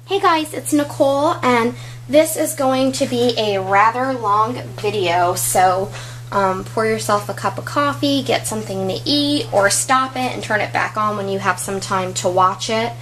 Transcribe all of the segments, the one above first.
Hey guys, it's Nicole, and this is going to be a rather long video, so pour yourself a cup of coffee, get something to eat, or stop it and turn it back on when you have some time to watch it,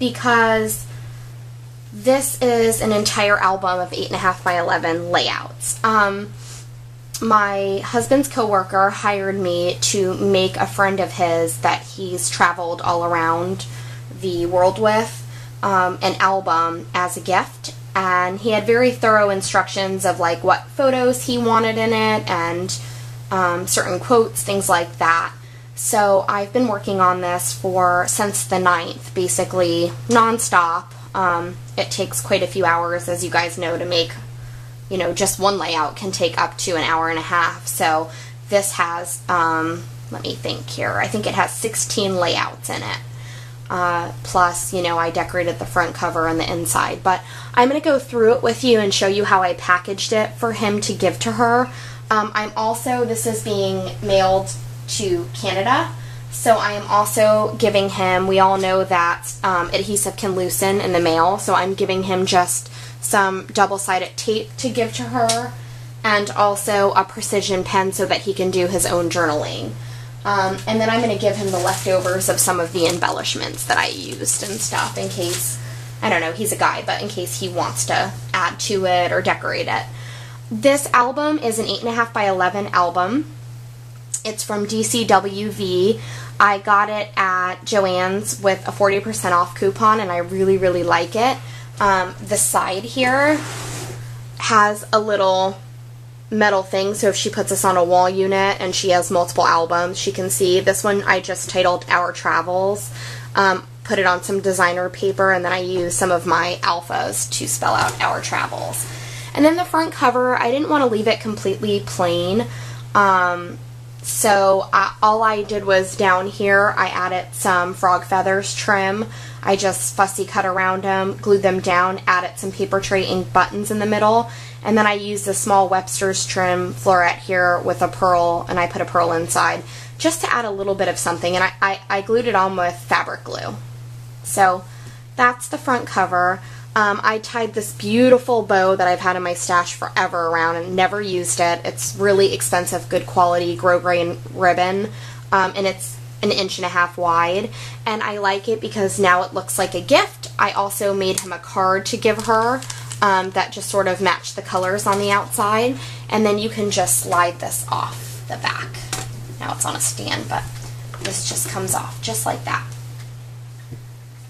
because this is an entire album of 8.5 by 11 layouts. My husband's coworker hired me to make a friend of his that he's traveled all around the world with an album as a gift, and he had very thorough instructions of like what photos he wanted in it and certain quotes, things like that. So I've been working on this since the 9th, basically non-stop. It takes quite a few hours, as you guys know, to make, you know, just one layout can take up to an hour and a half. So this has, let me think here, I think it has 16 layouts in it. Plus, you know, I decorated the front cover and the inside. But I'm going to go through it with you and show you how I packaged it for him to give to her. This is being mailed to Canada, so I am also giving him, we all know that adhesive can loosen in the mail, so I'm giving him just some double-sided tape to give to her, and also a precision pen so that he can do his own journaling. And then I'm going to give him the leftovers of some of the embellishments that I used and stuff in case, I don't know, he's a guy, but in case he wants to add to it or decorate it. This album is an 8.5 by 11 album. It's from DCWV. I got it at Joann's with a 40% off coupon, and I really, really like it. The side here has a little metal thing, so if she puts this on a wall unit and she has multiple albums, she can see. This one I just titled Our Travels, put it on some designer paper, and then I used some of my alphas to spell out Our Travels. And then the front cover, I didn't want to leave it completely plain, so all I did was down here I added some frog feathers trim. I just fussy cut around them, glued them down, added some paper tray ink buttons in the middle, and then I used a small Webster's trim floret here with a pearl, and I put a pearl inside just to add a little bit of something, and I glued it on with fabric glue. So that's the front cover. I tied this beautiful bow that I've had in my stash forever around and never used it. It's really expensive, good quality grosgrain ribbon, and it's an 1.5 inches wide, and I like it because now it looks like a gift. I also made him a card to give her that just sort of matched the colors on the outside, and then you can just slide this off the back. Now it's on a stand, but this just comes off just like that.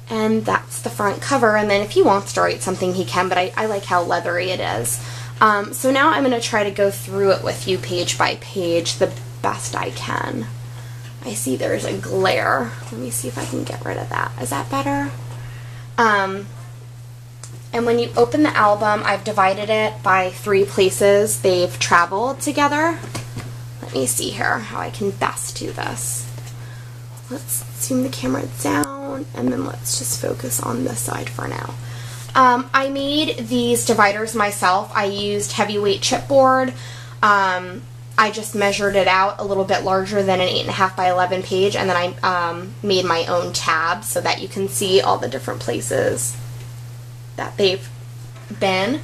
And that's the front cover, and then if he wants to write something he can, but I like how leathery it is. So now I'm going to try to go through it with you page by page the best I can. I see there's a glare. Let me see if I can get rid of that. Is that better? And when you open the album, I've divided it by 3 places they've traveled together. Let me see here how I can best do this. Let's zoom the camera down, and then let's just focus on this side for now. I made these dividers myself. I used heavyweight chipboard. I just measured it out a little bit larger than an 8.5 by 11 page, and then I made my own tabs so that you can see all the different places that they've been.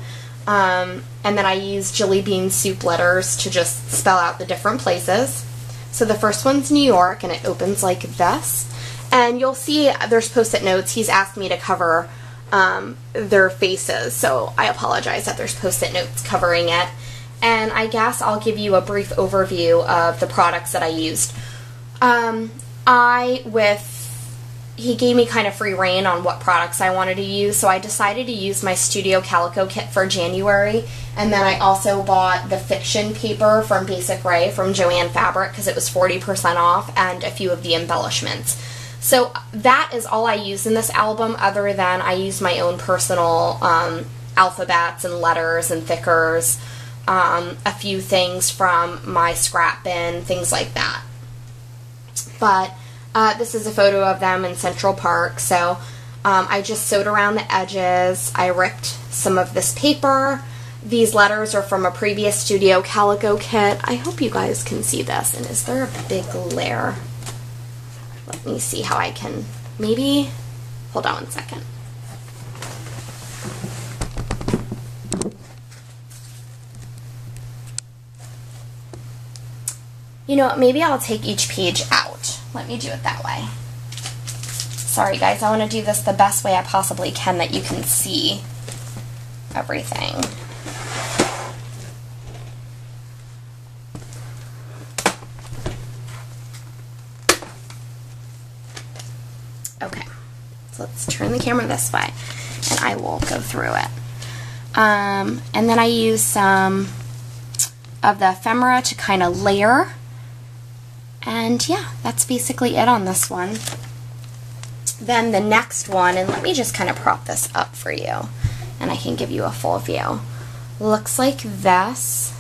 And then I used jelly bean soup letters to just spell out the different places. So the first one's New York, and it opens like this. And you'll see there's post-it notes. He's asked me to cover their faces, so I apologize that there's post-it notes covering it. And I guess I'll give you a brief overview of the products that I used. He gave me kind of free reign on what products I wanted to use, so I decided to use my Studio Calico kit for January, and then I also bought the fiction paper from Basic Ray from Joann Fabric because it was 40% off, and a few of the embellishments. So that is all I used in this album, other than I used my own personal alphabets and letters and thickers, a few things from my scrap bin, things like that. But this is a photo of them in Central Park, so I just sewed around the edges. I ripped some of this paper. These letters are from a previous Studio Calico kit. I hope you guys can see this. And is there a big glare? Let me see how I can maybe, hold on one second. You know, maybe I'll take each page out. Let me do it that way. Sorry guys, I want to do this the best way I possibly can that you can see everything. Okay, so let's turn the camera this way and I will go through it. And then I use some of the ephemera to kind of layer. And yeah, that's basically it on this one. Then the next one, and let me just kind of prop this up for you and I can give you a full view. Looks like this.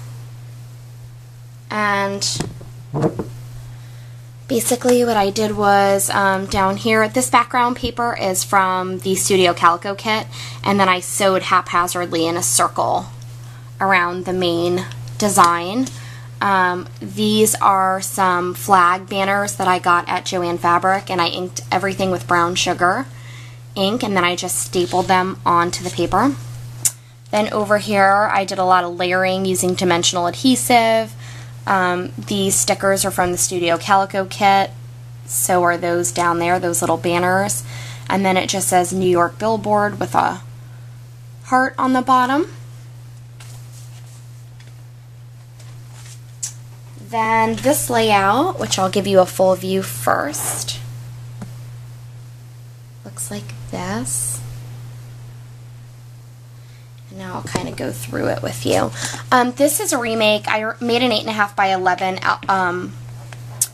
And basically what I did was down here, this background paper is from the Studio Calico kit, and then I sewed haphazardly in a circle around the main design. These are some flag banners that I got at Joann Fabric, and I inked everything with brown sugar ink, and then I just stapled them onto the paper. Then over here I did a lot of layering using dimensional adhesive. These stickers are from the Studio Calico kit, so are those down there, those little banners. And then it just says New York Billboard with a heart on the bottom. Then this layout, which I'll give you a full view first, looks like this. And now I'll kind of go through it with you. This is a remake. I made an 8.5 by 11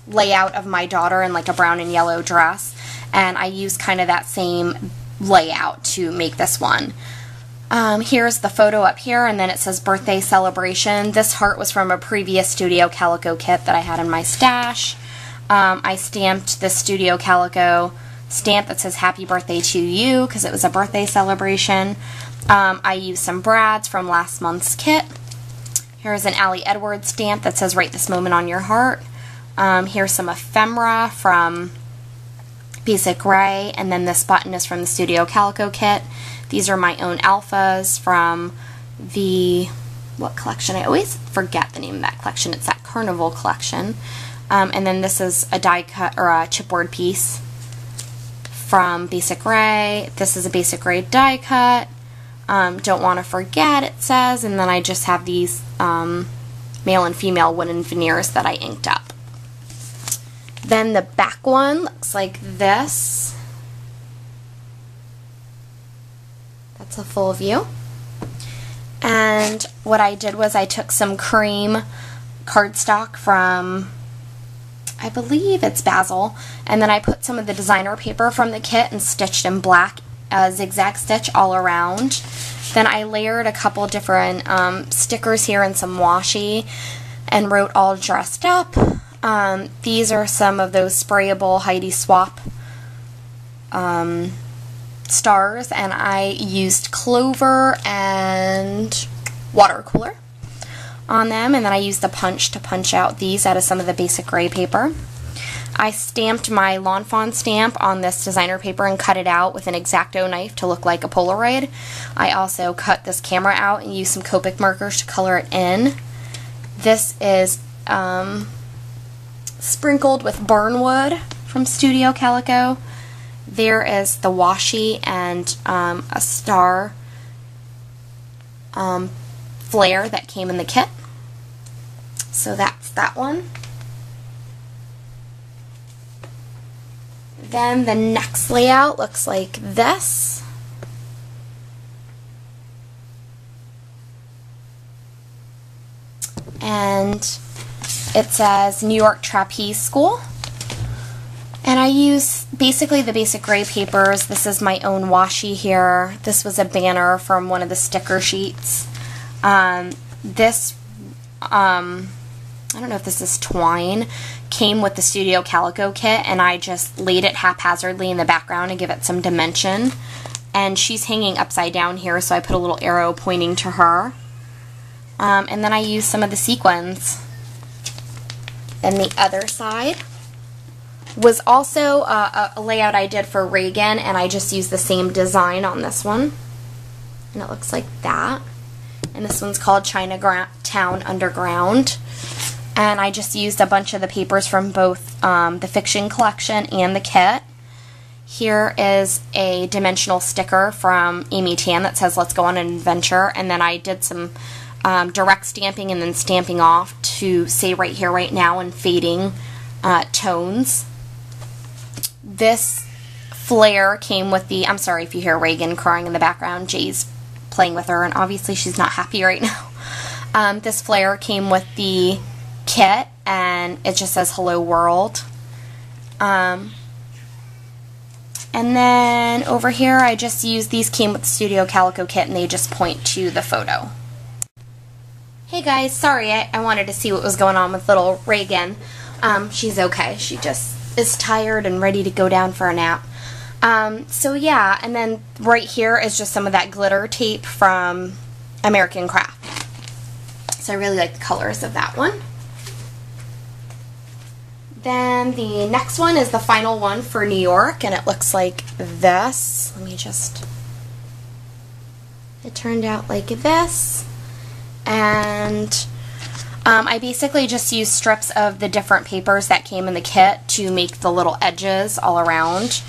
layout of my daughter in like a brown and yellow dress, and I used kind of that same layout to make this one. Here's the photo up here, and then it says birthday celebration. This heart was from a previous Studio Calico kit that I had in my stash. I stamped the Studio Calico stamp that says happy birthday to you because it was a birthday celebration. I used some brads from last month's kit. Here's an Allie Edwards stamp that says write this moment on your heart. Here's some ephemera from Basic Gray, and then this button is from the Studio Calico kit. These are my own alphas from the, what collection? I always forget the name of that collection. It's that Carnival collection. And then this is a die cut, or a chipboard piece from Basic Gray. This is a Basic Gray die cut. Don't want to forget, it says. And then I just have these male and female wooden veneers that I inked up. Then the back one looks like this. That's a full view. And what I did was I took some cream cardstock from, I believe it's Basil, and then I put some of the designer paper from the kit and stitched in black zigzag stitch all around. Then I layered a couple different stickers here and some washi and wrote all dressed up. These are some of those sprayable Heidi Swap stars, and I used clover and water cooler on them, and then I used the punch to punch out these out of some of the Basic Gray paper. I stamped my Lawn Fawn stamp on this designer paper and cut it out with an X-Acto knife to look like a Polaroid. I also cut this camera out and used some Copic markers to color it in. This is sprinkled with burnwood from Studio Calico. There is the washi and a star flare that came in the kit. So that's that one. Then the next layout looks like this. And it says New York Trapeze School. And I use basically the Basic Gray papers. This is my own washi here. This was a banner from one of the sticker sheets. This, I don't know if this is twine, came with the Studio Calico kit, and I just laid it haphazardly in the background to give it some dimension. And she's hanging upside down here, so I put a little arrow pointing to her. And then I used some of the sequins. Then the other side was also a layout I did for Reagan, and I just used the same design on this one. And it looks like that. And this one's called Chinatown Underground. and I just used a bunch of the papers from both the fiction collection and the kit. Here is a dimensional sticker from Amy Tan that says let's go on an adventure, and then I did some direct stamping and then stamping off to say right here, right now in fading tones. This flare came with the, I'm sorry if you hear Reagan crying in the background, Jay's playing with her and obviously she's not happy right now. This flare came with the kit and it just says hello world. And then over here I just used, these came with the Studio Calico kit and they just point to the photo. Hey guys, sorry, I wanted to see what was going on with little Reagan. She's okay. She just is tired and ready to go down for a nap. So yeah, and then right here is just some of that glitter tape from American Craft. So I really like the colors of that one. Then the next one is the final one for New York, and it looks like this. Let me just... It turned out like this. And I basically just used strips of the different papers that came in the kit to make the little edges all around.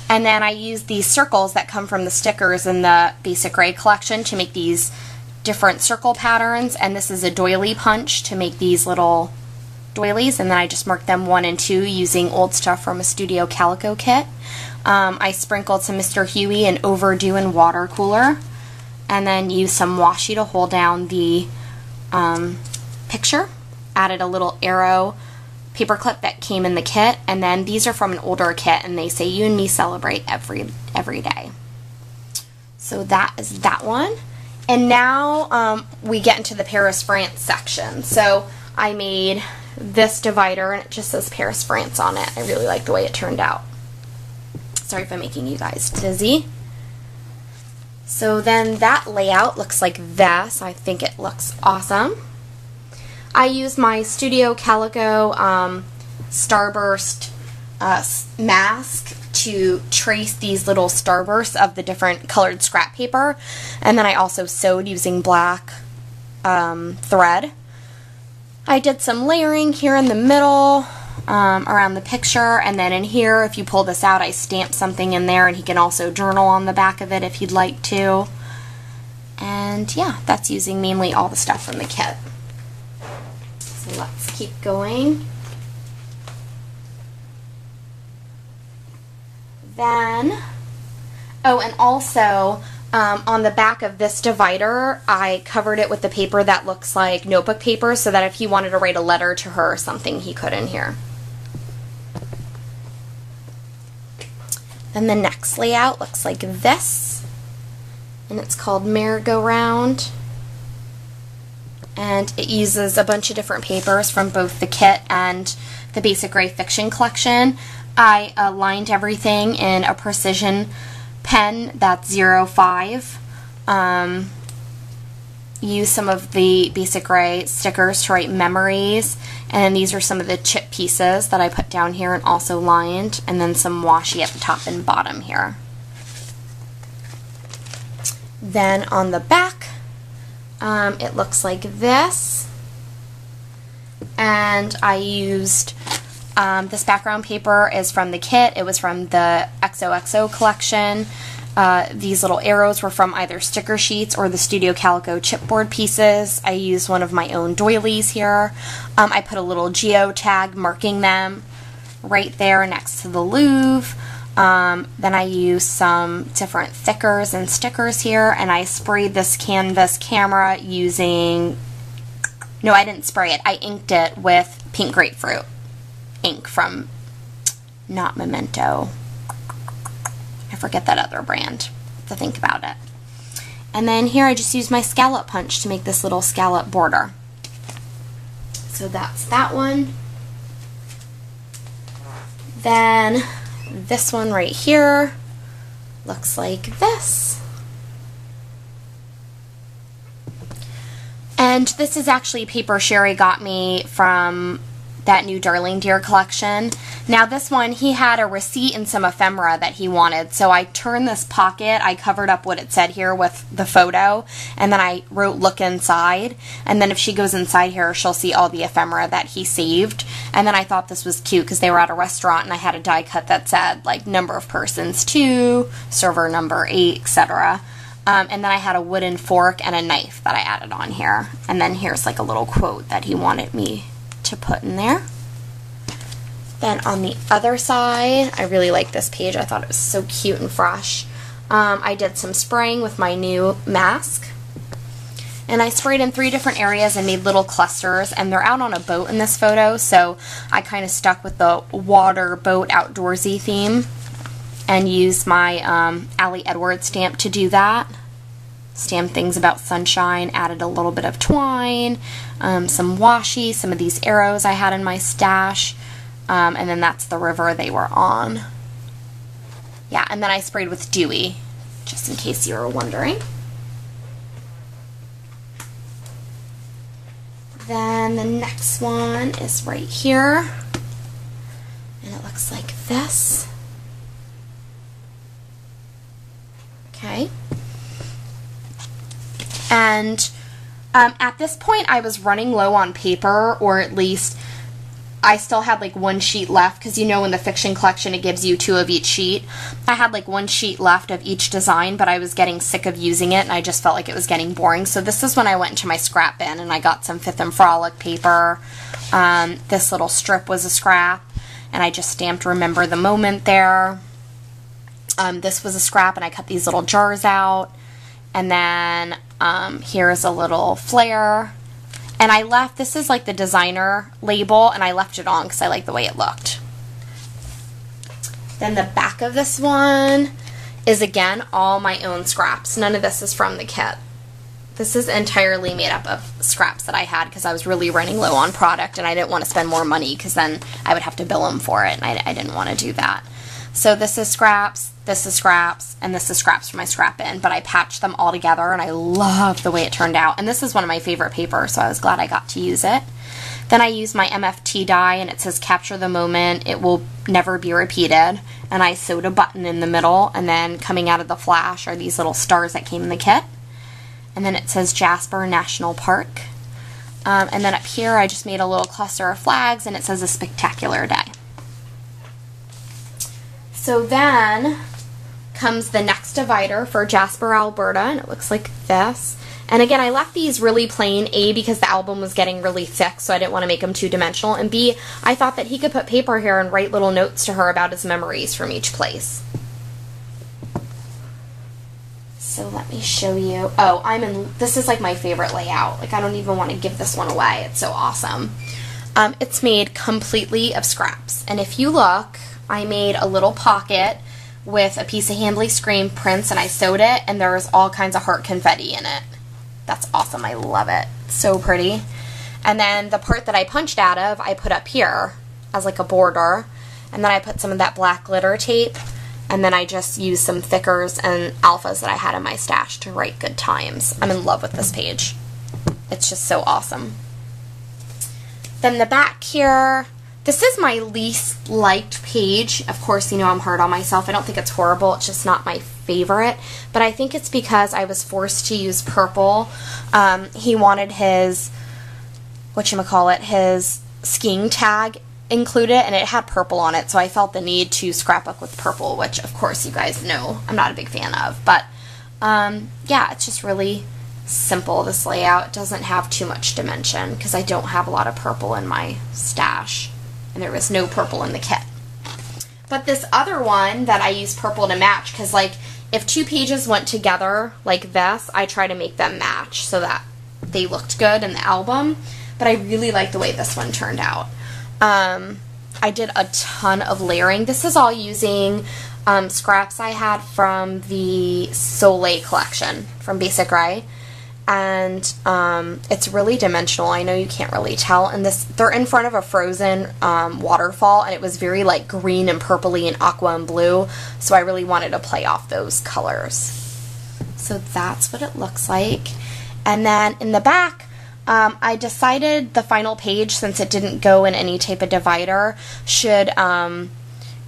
And then I used these circles that come from the stickers in the Basic Gray collection to make these different circle patterns. And this is a doily punch to make these little doilies, and then I just marked them 1 and 2 using old stuff from a Studio Calico kit. I sprinkled some Mr. Huey and Overdue and water cooler, and then used some washi to hold down the picture. Added a little arrow paper clip that came in the kit, and then these are from an older kit, and they say you and me celebrate every day. So that is that one. And now we get into the Paris, France section. So I made this divider and it just says Paris, France on it. I really like the way it turned out. Sorry if I'm making you guys dizzy. So then that layout looks like this. I think it looks awesome. I used my Studio Calico Starburst mask to trace these little starbursts of the different colored scrap paper, and then I also sewed using black thread. I did some layering here in the middle around the picture, and then in here, if you pull this out, I stamped something in there, and he can also journal on the back of it if he'd like to. And yeah, that's using mainly all the stuff from the kit. So let's keep going. Then, oh, and also on the back of this divider, I covered it with the paper that looks like notebook paper so that if he wanted to write a letter to her or something, he could in here. Then the next layout looks like this, and it's called Merry-Go-Round. And it uses a bunch of different papers from both the kit and the Basic Gray Fiction collection. I lined everything in a precision pen that's 05. Use some of the Basic Gray stickers to write memories, and then these are some of the chip pieces that I put down here and also lined, and then some washi at the top and bottom here. Then on the back, it looks like this, and I used this background paper is from the kit. It was from the XOXO collection. These little arrows were from either sticker sheets or the Studio Calico chipboard pieces. I used one of my own doilies here. I put a little geotag marking them right there next to the Louvre. Then I used some different thickers and stickers here, and I sprayed this canvas camera using, no, I didn't spray it. I inked it with pink grapefruit ink from, not Memento, I forget that other brand, to think about it. And then here I just used my scallop punch to make this little scallop border. So that's that one. Then this one right here looks like this. And this is actually paper Sherry got me from that new Darling Dear collection. Now this one, he had a receipt and some ephemera that he wanted, so I turned this pocket, I covered up what it said here with the photo, and then I wrote look inside, and then if she goes inside here, she'll see all the ephemera that he saved. And then I thought this was cute because they were at a restaurant and I had a die cut that said like number of persons 2, server number 8, etc. And then I had a wooden fork and a knife that I added on here. And then here's like a little quote that he wanted me to put in there. Then on the other side, I really like this page. I thought it was so cute and fresh. I did some spraying with my new mask. And I sprayed in 3 different areas and made little clusters. And they're out on a boat in this photo, so I kind of stuck with the water boat outdoorsy theme and used my Allie Edwards stamp to do that. Stamped things about sunshine, added a little bit of twine, some washi, some of these arrows I had in my stash, and then that's the river they were on. Yeah, and then I sprayed with Dewy, just in case you were wondering. Then the next one is right here, and it looks like this. Okay. And at this point I was running low on paper, or at least I still had like 1 sheet left, because you know in the fiction collection it gives you 2 of each sheet. I had like 1 sheet left of each design, but I was getting sick of using it and I just felt like it was getting boring. So this is when I went into my scrap bin and I got some Fifth and Frolic paper. This little strip was a scrap and I just stamped Remember the Moment there. This was a scrap and I cut these little jars out. And then here's a little flare. And I left, this is like the designer label, and I left it on because I like the way it looked. Then the back of this one is, again, all my own scraps. None of this is from the kit. This is entirely made up of scraps that I had because I was really running low on product and I didn't want to spend more money because then I would have to bill them for it, and I didn't want to do that. So this is scraps, and this is scraps from my scrap bin, but I patched them all together and I love the way it turned out. And this is one of my favorite papers, so I was glad I got to use it. Then I used my MFT die, and it says capture the moment, it will never be repeated. And I sewed a button in the middle, and then coming out of the flash are these little stars that came in the kit. And then it says Jasper National Park. And then up here I just made a little cluster of flags, and it says a spectacular day. So then comes the next divider for Jasper, Alberta, and it looks like this. And again, I left these really plain, A, because the album was getting really thick, so I didn't want to make them two-dimensional, and B, I thought that he could put paper here and write little notes to her about his memories from each place. So let me show you. Oh, this is like my favorite layout. Like, I don't even want to give this one away. It's so awesome. It's made completely of scraps. And if you look, I made a little pocket with a piece of Handley screen prints, and I sewed it, and there's all kinds of heart confetti in it. That's awesome. I love it. So pretty. And then the part that I punched out of, I put up here as like a border, and then I put some of that black glitter tape, and then I just used some thickers and alphas that I had in my stash to write good times. I'm in love with this page. It's just so awesome. Then the back here, this is my least liked page. Of course, you know I'm hard on myself. I don't think it's horrible. It's just not my favorite. But I think it's because I was forced to use purple. He wanted his, his skiing tag included, and it had purple on it. So I felt the need to scrapbook with purple, which of course you guys know I'm not a big fan of. But yeah, it's just really simple, this layout. It doesn't have too much dimension because I don't have a lot of purple in my stash. And there was no purple in the kit. But this other one that I used purple to match, because like if 2 pages went together like this, I try to make them match so that they looked good in the album. But I really like the way this one turned out. I did a ton of layering. This is all using scraps I had from the Soleil collection from Basic Ray. And it's really dimensional. I know you can't really tell. And they're in front of a frozen waterfall, and it was very like green and purpley and aqua and blue. So I really wanted to play off those colors. So that's what it looks like. And then in the back, I decided the final page, since it didn't go in any type of divider, should, I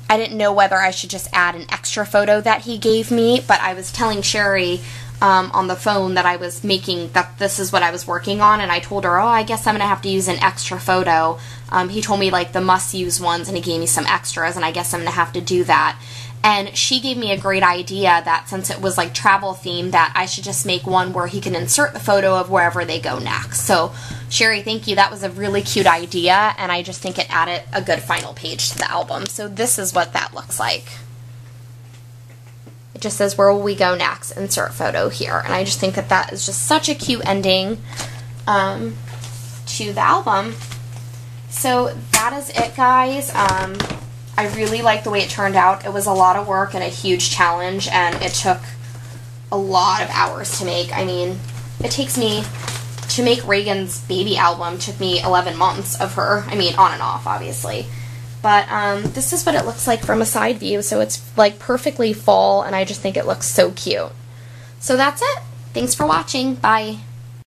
didn't know whether I should just add an extra photo that he gave me, but I was telling Sherry on the phone that I was making, that this is what I was working on, and I told her, oh, I guess I'm going to have to use an extra photo. He told me like the must-use ones, and he gave me some extras, and I guess I'm going to have to do that. And she gave me a great idea that since it was like travel themed, that I should just make one where he can insert the photo of wherever they go next. So Sherry, thank you. That was a really cute idea, and I just think it added a good final page to the album. So this is what that looks like. It just says, where will we go next? Insert photo here. And I just think that that is just such a cute ending to the album. So that is it, guys. I really like the way it turned out. It was a lot of work and a huge challenge, and it took a lot of hours to make. I mean, it takes me, to make Reagan's baby album, took me 11 months of her. I mean, on and off, obviously. But this is what it looks like from a side view, so it's like perfectly fall, and I just think it looks so cute. So that's it. Thanks for watching. Bye.